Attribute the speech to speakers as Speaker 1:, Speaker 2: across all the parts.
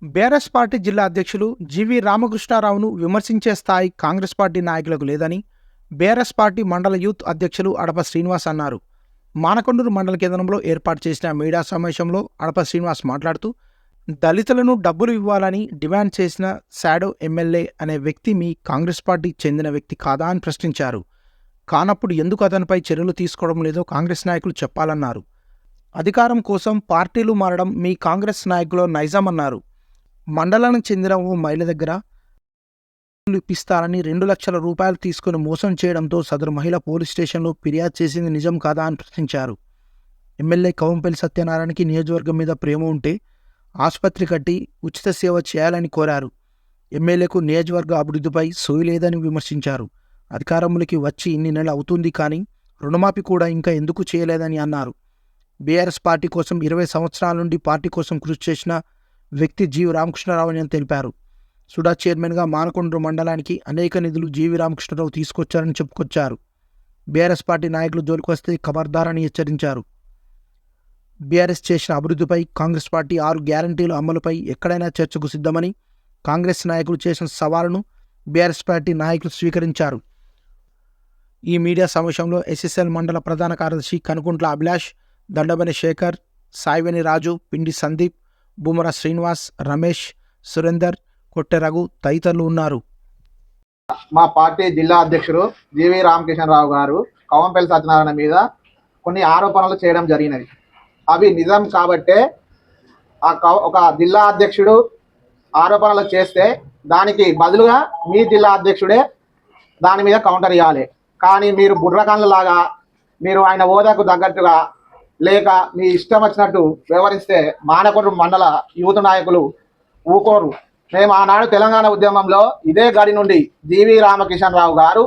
Speaker 1: BRS party జిల్లా అధ్యక్షులు GV రామకృష్ణారావును విమర్శించే స్థాయి కాంగ్రెస్ పార్టీ నాయకులకు లేదని బీఆర్ఎస్ పార్టీ మండల యూత్ అధ్యక్షులు అడప శ్రీనివాస్ అన్నారు. మానకొండూరు మండల కేంద్రంలో ఏర్పాటు చేసిన మీడియా సమావేశంలో అడప శ్రీనివాస్ మాట్లాడుతూ, దళితులను డబ్బులు ఇవ్వాలని డిమాండ్ చేసిన శాడో ఎమ్మెల్యే అనే వ్యక్తి మీ కాంగ్రెస్ పార్టీకి చెందిన వ్యక్తి కాదా అని ప్రశ్నించారు. కానప్పుడు ఎందుకు అతనిపై చర్యలు తీసుకోవడం లేదో కాంగ్రెస్ నాయకులు చెప్పాలన్నారు. అధికారం కోసం పార్టీలు మారడం మీ కాంగ్రెస్ నాయకుల నైజం అన్నారు. మండలానికి చెందిన ఓ మహిళ దగ్గర ఇప్పిస్తారని 2 లక్షల రూపాయలు తీసుకుని మోసం చేయడంతో సదరు మహిళ పోలీస్ స్టేషన్లో ఫిర్యాదు చేసింది నిజం కాదా అని ప్రశ్నించారు. ఎమ్మెల్యే కవంపల్లి సత్యనారాయణకి నియోజకవర్గం మీద ప్రేమ ఉంటే ఆసుపత్రి కట్టి ఉచిత సేవ చేయాలని కోరారు. ఎమ్మెల్యేకు నియోజకవర్గ అభివృద్ధిపై సోయి లేదని విమర్శించారు. అధికారంలోకి వచ్చి ఇన్ని నెలలు అవుతుంది కానీ రుణమాఫీ కూడా ఇంకా ఎందుకు చేయలేదని అన్నారు. బీఆర్ఎస్ పార్టీ కోసం 20 సంవత్సరాల నుండి పార్టీ కోసం కృషి చేసిన వ్యక్తి జీవి రామకృష్ణారావు అని తెలిపారు. సుడా చైర్మన్గా మానకొండూరు మండలానికి అనేక నిధులు జీవి రామకృష్ణారావు తీసుకొచ్చారని చెప్పుకొచ్చారు. బీఆర్ఎస్ పార్టీ నాయకులు జోలికి వస్తే ఖబర్దారని హెచ్చరించారు. బీఆర్ఎస్ చేసిన అభివృద్ధిపై, కాంగ్రెస్ పార్టీ 6 గ్యారంటీల అమలుపై ఎక్కడైనా చర్చకు సిద్ధమని కాంగ్రెస్ నాయకులు చేసిన సవాలును బీఆర్ఎస్ పార్టీ నాయకులు స్వీకరించారు. ఈ మీడియా సమావేశంలో ఎస్ఎస్ఎల్ మండల ప్రధాన కార్యదర్శి కనుకుంట్ల అభిలాష్, దండబని శేఖర్, సాయివేని రాజు, పిండి సందీప్, బుమరా శ్రీనివాస్, రమేష్, సురేందర్, కొట్టె రఘు తదితరులు ఉన్నారు.
Speaker 2: మా పార్టీ జిల్లా అధ్యక్షుడు జీవీ రామకృష్ణారావు గారు కవంపల్లి సత్యనారాయణ మీద కొన్ని ఆరోపణలు చేయడం జరిగినది. అవి నిజం కాబట్టే ఒక జిల్లా అధ్యక్షుడు ఆరోపణలు చేస్తే దానికి బదులుగా మీ జిల్లా అధ్యక్షుడే దాని మీద కౌంటర్ ఇవ్వాలి. కానీ మీరు బుర్రకాన్లలాగా మీరు ఆయన హోదాకు తగ్గట్టుగా లేక మీ ఇష్టం వచ్చినట్టు వ్యవహరిస్తే మానకొండూరు మండల యూత్ నాయకులు ఊకోరు. మేము ఆనాడు తెలంగాణ ఉద్యమంలో ఇదే గడి నుండి జీవీ రామకృష్ణారావు గారు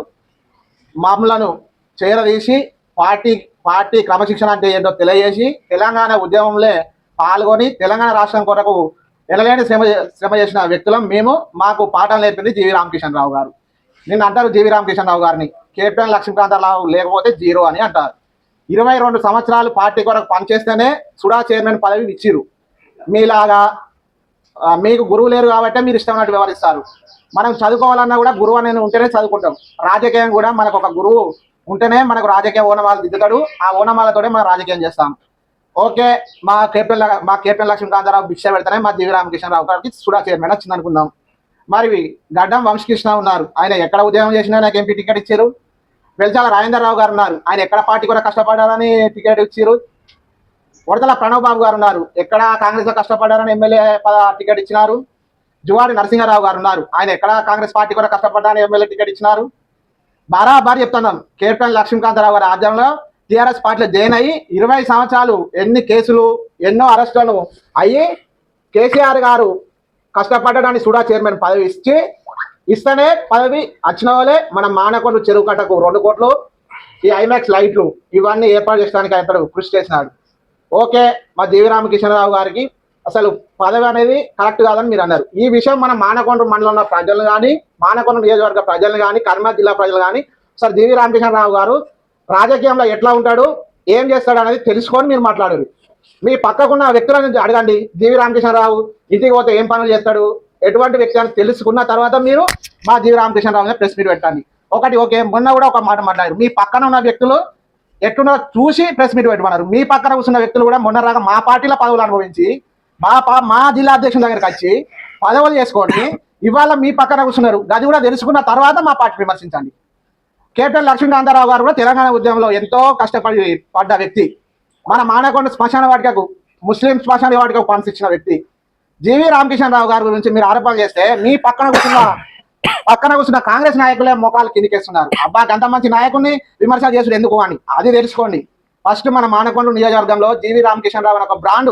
Speaker 2: మమ్మలను చేరదీసి పార్టీ క్రమశిక్షణ అంటే ఏంటో తెలియజేసి తెలంగాణ ఉద్యమంలో పాల్గొని తెలంగాణ రాష్ట్రం కొరకు ఎనలేని శ్రమ చేసిన వ్యక్తులం మేము. మాకు పాఠం నేర్పింది జీవీ రామకృష్ణారావు గారు. నిన్న అంటారు జీవీ రామకృష్ణారావు గారిని కెప్టెన్ లక్ష్మీకాంతరావు లేకపోతే జీరో అని అంటారు. 22 సంవత్సరాలు పార్టీ కొరకు పనిచేస్తేనే సుడా చైర్మన్ పదవి ఇచ్చిరు. మీలాగా మీకు గురువు లేరు కాబట్టి మీరు ఇష్టమైనట్టు వ్యవహరిస్తారు. మనం చదువుకోవాలన్నా కూడా గురువు అనేది ఉంటేనే చదువుకుంటాం. రాజకీయం కూడా మనకు ఒక గురువు ఉంటేనే మనకు రాజకీయ ఓనమాలు దిద్దుతాడు. ఆ ఓనమాలతోనే మనం రాజకీయం చేస్తాం. ఓకే, మా కెప్టెన్ లక్ష్మీకాంతరావు భిక్ష పెడితేనే మా జీవీ రామకృష్ణారావు గారికి సుడా చైర్మన్ వచ్చింది అనుకుందాం. మరి గడ్డం వంశకృష్ణ ఉన్నారు, ఆయన ఎక్కడ ఉద్యోగం చేసినా నాకు ఎంపీ టికెట్ ఇచ్చారు. వెల్చాల రాజేంద్రరావు గారు ఉన్నారు, ఆయన ఎక్కడ పార్టీ కూడా కష్టపడారని టికెట్ ఇచ్చారు. ఉడతల ప్రణవ్ బాబు గారు ఉన్నారు, ఎక్కడ కాంగ్రెస్ లో కష్టపడ్డారని ఎమ్మెల్యే టికెట్ ఇచ్చినారు. జువాడి నరసింహారావు గారు ఉన్నారు, ఆయన ఎక్కడ కాంగ్రెస్ పార్టీ కూడా కష్టపడ్డారని ఎమ్మెల్యే టికెట్ ఇచ్చినారు. బరాబర్ చెప్తున్నాం, కెప్టెన్ లక్ష్మీకాంతరావు గారి ఆధ్వర్యంలో టీఆర్ఎస్ పార్టీలో జాయిన్ అయ్యి 20 సంవత్సరాలు ఎన్ని కేసులు ఎన్నో అరెస్టులను అయ్యి కేసీఆర్ గారు కష్టపడడానికి సుడా చైర్మన్ పదవి ఇస్తేనే పదవి వచ్చిన వాళ్ళే మనం మానకొండ చెరువు కట్టకు 2 కోట్లు, ఈ ఐమాక్స్ లైట్లు ఇవన్నీ ఏర్పాటు చేయడానికి అతడు కృషి చేసినాడు. ఓకే, మా జీవీ రామకృష్ణారావు గారికి అసలు పదవి అనేది కరెక్ట్ కాదని మీరు అన్నారు. ఈ విషయం మన మానకొండ మండలంలో ఉన్న ప్రజలు కానీ, మానకొండ నియోజకవర్గ ప్రజలు కానీ, కర్నూలు జిల్లా ప్రజలు కానీ సార్ జీవీ రామకృష్ణారావు గారు రాజకీయంలో ఎట్లా ఉంటాడు, ఏం చేస్తాడు అనేది తెలుసుకొని మీరు మాట్లాడారు. మీ పక్కకున్న వ్యక్తులను అడగండి, జీవీ రామకృష్ణారావు ఇంటికి పోతే ఏం పనులు చేస్తాడు, ఎటువంటి వ్యక్తి అని తెలుసుకున్న తర్వాత మీరు మా జీవీ రామకృష్ణారావు ప్రెస్ మీట్ పెట్టండి. ఓకే, మొన్న కూడా ఒక మాట మాట్లాడారు, మీ పక్కన ఉన్న వ్యక్తులు ఎట్లున్నా చూసి ప్రెస్ మీట్ పెట్టమన్నారు. మీ పక్కన కూర్చున్న వ్యక్తులు కూడా మొన్న రాగా మా పార్టీలో పదవులు అనుభవించి మా జిల్లా అధ్యక్షుల దగ్గరికి వచ్చి పదవులు చేసుకొని ఇవాళ మీ పక్కన కూర్చున్నారు. అది కూడా తెలుసుకున్న తర్వాత మా పార్టీ విమర్శించండి. కెప్టెన్ లక్ష్మీకాంతరావు గారు కూడా తెలంగాణ ఉద్యమంలో ఎంతో పడ్డ వ్యక్తి. మన మానకొండ శ్మశాన వాటికకు, ముస్లిం శ్మశాన వాటికకు ఫండ్స్ ఇచ్చిన వ్యక్తి. జీవీ రామకృష్ణారావు గారి గురించి మీరు ఆరోపణలు చేస్తే మీ పక్కన కూర్చున్న కాంగ్రెస్ నాయకులే మోకాలు కిందికేస్తున్నారు. అబ్బాకి అంత మంచి నాయకుడిని విమర్శ చేసుడు ఎందుకు అని అది తెలుసుకోండి. ఫస్ట్ మన మానకొండ నియోజకవర్గంలో జీవీ రామకృష్ణారావు అని ఒక బ్రాండ్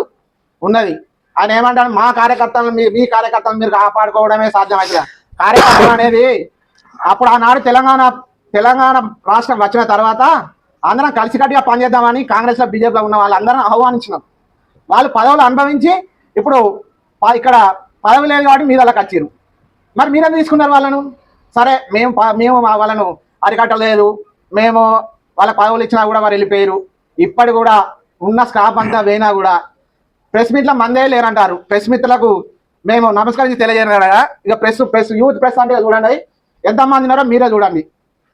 Speaker 2: ఉన్నది. ఆయన ఏమంటారు, మీ కార్యకర్తలను మీరు కాపాడుకోవడమే సాధ్యమవుతుంది. కార్యకర్తలు అనేది అప్పుడు ఆనాడు తెలంగాణ రాష్ట్రం వచ్చిన తర్వాత అందరం కలిసికట్టుగా పనిచేద్దామని కాంగ్రెస్లో బీజేపీలో ఉన్న వాళ్ళందరం ఆహ్వానించినాం. వాళ్ళు పదవులు అనుభవించి ఇప్పుడు ఇక్కడ పదవి లేదు కాబట్టి మీద వాళ్ళకి వచ్చారు. మరి మీరేం తీసుకున్నారు వాళ్ళను? సరే, మేము వాళ్ళను అరికట్టలేదు, మేము వాళ్ళ పదవులు ఇచ్చినా కూడా వారు వెళ్ళిపోయారు. ఇప్పటి కూడా ఉన్న స్టాఫ్ అంతా పోయినా కూడా ప్రెస్ మీట్లో మందే లేరంటారు. ప్రెస్ మీట్లకు మేము నమస్కరించి తెలియజేయను కదా. ఇక ప్రెస్ యూత్ ప్రెస్ అంటే చూడండి ఎంతమంది ఉన్నారో మీరే చూడండి.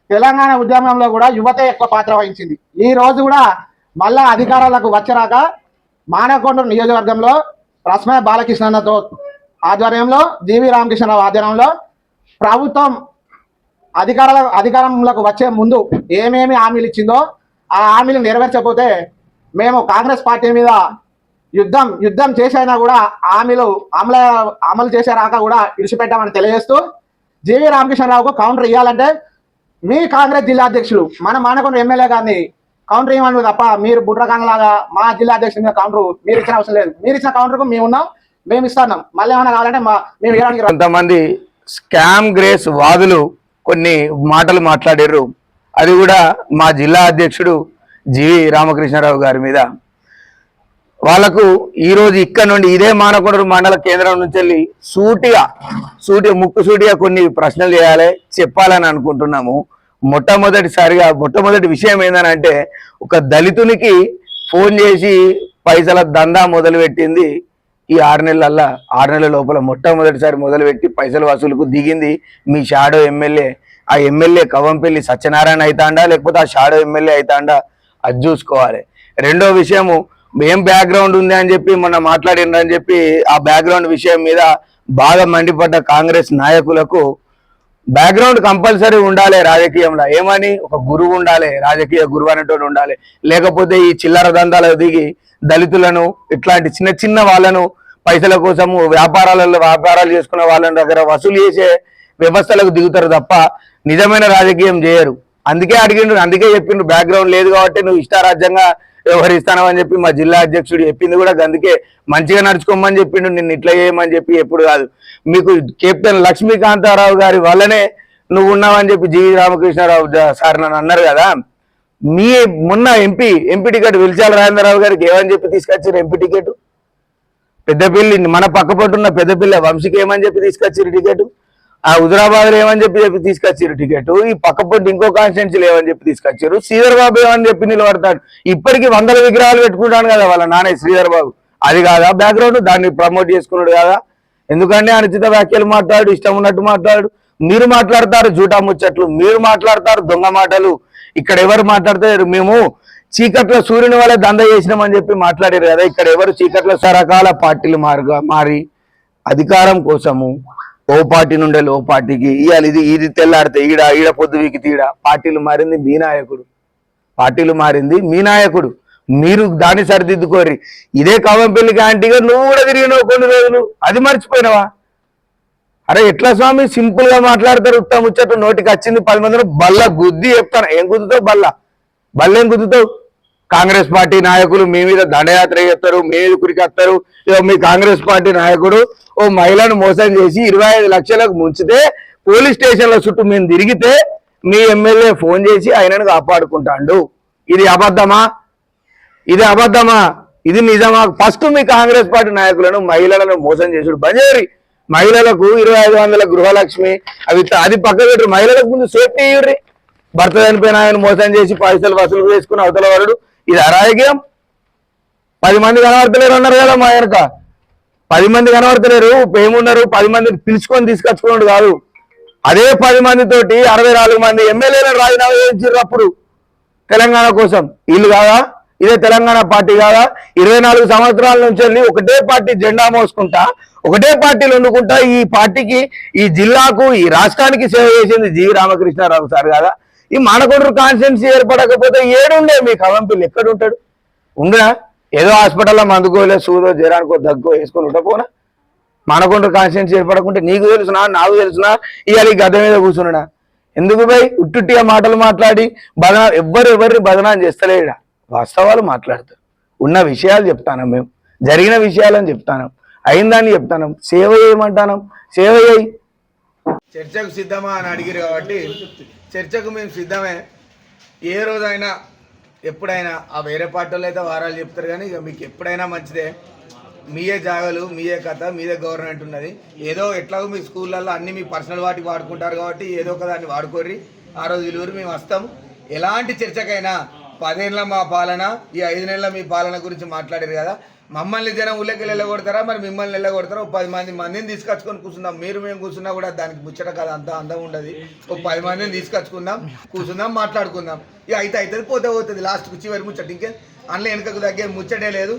Speaker 2: తెలంగాణ ఉద్యమంలో కూడా యువతే ఎక్కువ పాత్ర వహించింది. ఈ రోజు కూడా మళ్ళా అధికారాలకు వచ్చరాక మానకొండూరు నియోజకవర్గంలో రస్మయ్య బాలకృష్ణతో ఆధ్వర్యంలో జీవి రామకృష్ణరావు ఆధ్వర్యంలో ప్రభుత్వం అధికారంలోకి వచ్చే ముందు ఏమేమి హామీలు ఇచ్చిందో ఆ హామీలు నెరవేర్చకపోతే మేము కాంగ్రెస్ పార్టీ మీద యుద్ధం చేసైనా కూడా హామీలు అమలు చేసేరాక కూడా ఇడిచిపెట్టామని తెలియజేస్తూ జీవి రామకృష్ణరావుకు కౌంటర్ ఇవ్వాలంటే మీ కాంగ్రెస్ జిల్లా అధ్యక్షులు మన మానకొండ ఎమ్మెల్యే గారిని కౌంటర్ ఇవ్వమని తప్ప మీరు బుట్రకాన్లాగా మా జిల్లా అధ్యక్షుడి మీద కౌంటర్ మీరు ఇచ్చిన అవసరం లేదు. మీరు ఇచ్చిన కౌంటర్కు మేము ఉన్నాం, మేము ఇస్తున్నాం. మళ్ళీ ఏమైనా కావాలంటే మేము ఇవ్వడానికి
Speaker 3: కొంతమంది స్కామ్ గ్రేస్ వాదులు కొన్ని మాటలు మాట్లాడారు. అది కూడా మా జిల్లా అధ్యక్షుడు జీవి రామకృష్ణారావు గారి మీద. వాళ్లకు ఈరోజు ఇక్కడ నుండి ఇదే మానకొండూరు మండల కేంద్రం నుంచి వెళ్ళి ముక్కుసూటిగా కొన్ని ప్రశ్నలు చేయాలి, చెప్పాలని అనుకుంటున్నాము. మొట్టమొదటి విషయం ఏంటంటే, ఒక దళితునికి ఫోన్ చేసి పైసల దందా మొదలుపెట్టింది ఈ 6 నెలల లోపల మొట్టమొదటిసారి మొదలుపెట్టి పైసల వసూలుకు దిగింది మీ షాడో ఎమ్మెల్యే. ఆ ఎమ్మెల్యే కవంపల్లి సత్యనారాయణ అవుతాండా లేకపోతే ఆ షాడో ఎమ్మెల్యే అవుతాండా అది చూసుకోవాలి. రెండో విషయము, ఏం బ్యాక్గ్రౌండ్ ఉంది అని చెప్పి మొన్న మాట్లాడిండ్రని చెప్పి ఆ బ్యాక్గ్రౌండ్ విషయం మీద బాగా మండిపడ్డ కాంగ్రెస్ నాయకులకు బ్యాక్గ్రౌండ్ కంపల్సరీ ఉండాలి రాజకీయంలో. ఏమని, ఒక గురువు ఉండాలి, రాజకీయ గురువు అనేటువంటి ఉండాలి. లేకపోతే ఈ చిల్లర దందాలకు దిగి దళితులను ఇట్లాంటి చిన్న వాళ్ళను పైసల కోసము వ్యాపారాలు చేసుకున్న వాళ్ళని దగ్గర వసూలు చేసే వ్యవస్థలకు దిగుతారు తప్ప నిజమైన రాజకీయం చేయరు. అందుకే చెప్పిండ్రు బ్యాక్గ్రౌండ్ లేదు కాబట్టి నువ్వు ఇష్టారాజ్యంగా వ్యవహరిస్తానని అని చెప్పి మా జిల్లా అధ్యక్షుడు చెప్పింది కూడా అందుకే మంచిగా నడుచుకోమని చెప్పిండు, నిన్ను ఇట్లా చేయమని చెప్పి ఎప్పుడు కాదు. మీకు కెప్టెన్ లక్ష్మీకాంతారావు గారి వల్లనే నువ్వు ఉన్నావని చెప్పి జీవి రామకృష్ణారావు సార్ నన్ను అన్నారు కదా. మీ మొన్న ఎంపీ టికెట్ విల్చాల రాజేంద్రరావు గారికి ఏమని చెప్పి తీసుకొచ్చారు ఎంపీ టికెట్? పెద్దపల్లి మన పక్కపట్టున్న పెద్దపల్లి వంశీకి ఏమని చెప్పి తీసుకొచ్చారు టికెట్? ఆ హుజరాబాద్ లో ఏమని చెప్పి తీసుకొచ్చారు టికెట్? ఈ పక్కపొట్టు ఇంకో కాన్స్టిట్యున్సీలు ఏమని చెప్పి తీసుకొచ్చారు? శ్రీధర్ బాబు ఏమని చెప్పి నిలబడతాడు. ఇప్పటికీ 100 విగ్రహాలు పెట్టుకుంటాను కదా వాళ్ళ నాన్న శ్రీధర్ బాబు. అది కాదా బ్యాక్గ్రౌండ్? దాన్ని ప్రమోట్ చేసుకున్నాడు కదా. ఎందుకంటే అనుచిత వ్యాఖ్యలు మాట్లాడు, ఇష్టం ఉన్నట్టు మాట్లాడు. మీరు మాట్లాడతారు జూటా ముచ్చట్లు, మీరు మాట్లాడతారు దొంగ మాటలు. ఇక్కడ ఎవరు మాట్లాడతారు? మేము చీకట్ల సూర్యుని వల్ల దంద చేసినామని చెప్పి మాట్లాడారు కదా. ఇక్కడ ఎవరు చీకట్ల రకాల పార్టీలు మారి అధికారం కోసము ఓ పార్టీ నుండే ఓ పార్టీకి ఇవాళ ఇది తెల్లాడితే ఈడ పొద్దు వీకి తీడ పార్టీలు మారింది మీ నాయకుడు. మీరు దాన్ని సరిదిద్దుకోరి. ఇదే కవంపల్లి క్యాంటీగా నువ్వు కూడా తిరిగినావు కొన్ని రోజులు, అది మర్చిపోయినావా? అరే ఎట్లా స్వామి సింపుల్ గా మాట్లాడతారు, ముచ్చట నోటికి వచ్చింది 10 మందిలో బల్ల గుద్ది చెప్తాను. ఏం గుద్దుతావు? బల్లేం గుద్దుతావు? కాంగ్రెస్ పార్టీ నాయకులు మీ మీద దండయాత్ర చేస్తారు, మీ మీద కురికొస్తారు. మీ కాంగ్రెస్ పార్టీ నాయకుడు ఓ మహిళను మోసం చేసి 25 లక్షలకు ముంచితే పోలీస్ స్టేషన్ల చుట్టూ మేము తిరిగితే మీ ఎమ్మెల్యే ఫోన్ చేసి ఆయనను కాపాడుకుంటాడు. ఇది అబద్ధమా? ఇది నిజమా? ఫస్ట్ మీ కాంగ్రెస్ పార్టీ నాయకులను మహిళలను మోసం చేసుడు బంజేరి. మహిళలకు 2500 గృహలక్ష్మి అది పక్క పెట్టరు. మహిళలకు ముందు సేఫ్టీ ఇవ్వరి. భర్త చనిపోయిన ఆయన మోసం చేసి పైసలు వసూలు చేసుకుని అవతల వాడు. ఇది అరాజకీయం. 10 మంది కనబడతలేరు అన్నారు కదా మా వెనక. 10 మంది కనబడతలేరు, ఏమున్నారు? 10 మందిని పిలుచుకొని తీసుకొచ్చుకున్నాడు కాదు. అదే 10 మందితోటి 64 మంది ఎమ్మెల్యేలను రాజీనామా చేయించారు అప్పుడు తెలంగాణ కోసం. వీళ్ళు కాదా? ఇదే తెలంగాణ పార్టీ కాదా? 24 సంవత్సరాల నుంచి వెళ్ళి ఒకటే పార్టీ జెండా మోసుకుంటా, ఒకటే పార్టీలు వండుకుంటా ఈ పార్టీకి, ఈ జిల్లాకు, ఈ రాష్ట్రానికి సేవ చేసింది జీవి రామకృష్ణారావు సార్ కాదా? ఈ మానకొండూరు కాన్స్టిట్యున్సీ ఏర్పడకపోతే ఏడుండే మీ కవంపల్లి ఎక్కడుంటాడు? ఉండరా? ఏదో హాస్పిటల్లో మందుకోలే సూదో జ్వరానికో దగ్గో వేసుకొని ఉండపోనా? మానకొండూరు కాన్స్టిట్యున్సీ ఏర్పడకుంటే నీకు తెలుసునా, నాకు తెలుసునా? ఇవాళ ఈ గద్దె మీద కూర్చున్నా ఎందుకు పోయి ఉట్టుట్టిగా మాటలు మాట్లాడి ఎవరిని బదనాం చేస్తలేడా? వాస్తవాలు మాట్లాడతారు. ఉన్న విషయాలు చెప్తాను, మేము జరిగిన విషయాలని చెప్తాను, అయిందాన్ని చెప్తాను. సేవ చేయమంటాను, సేవ చేయి. చర్చకు సిద్ధమా అని అడిగారు కాబట్టి చర్చకు మేము సిద్ధమే. ఏ రోజైనా ఎప్పుడైనా ఆ వేరే పార్టీలు అయితే వారాలు చెప్తారు కానీ ఇక మీకు ఎప్పుడైనా మంచిదే. మీయే జాగాలు, మీయే కథ, మీదే గవర్నమెంట్ ఉన్నది. ఏదో ఎట్లాగో మీ స్కూళ్ళల్లో అన్ని మీ పర్సనల్ వాటికి వాడుకుంటారు కాబట్టి ఏదో ఒక దాన్ని వాడుకోర్రి. ఆ రోజు ఇలువురు మేము వస్తాం. ఎలాంటి చర్చకైనా 10 ఏళ్ళ మా పాలన, ఈ 5 నెలల మీ పాలన గురించి మాట్లాడారు కదా,
Speaker 4: మమ్మల్ని జనం ఊళ్ళకి వెళ్ళగొడతారా మరి మిమ్మల్ని వెళ్ళగొడతారా? ఓ 10 మందిని తీసుకొచ్చుకొని కూర్చుందాం. మీరు మేము కూర్చున్నా కూడా దానికి ముచ్చట కదా, అంత అందం ఉండదు. ఓ 10 మందిని తీసుకొచ్చుకుందాం, కూర్చుందాం, మాట్లాడుకుందాం. ఇక అయితే అవుతుంది, పోతే పోతుంది. లాస్ట్కి చివరి ముచ్చట ఇంకే అందులో వెనకకు తగ్గే ముచ్చటే లేదు.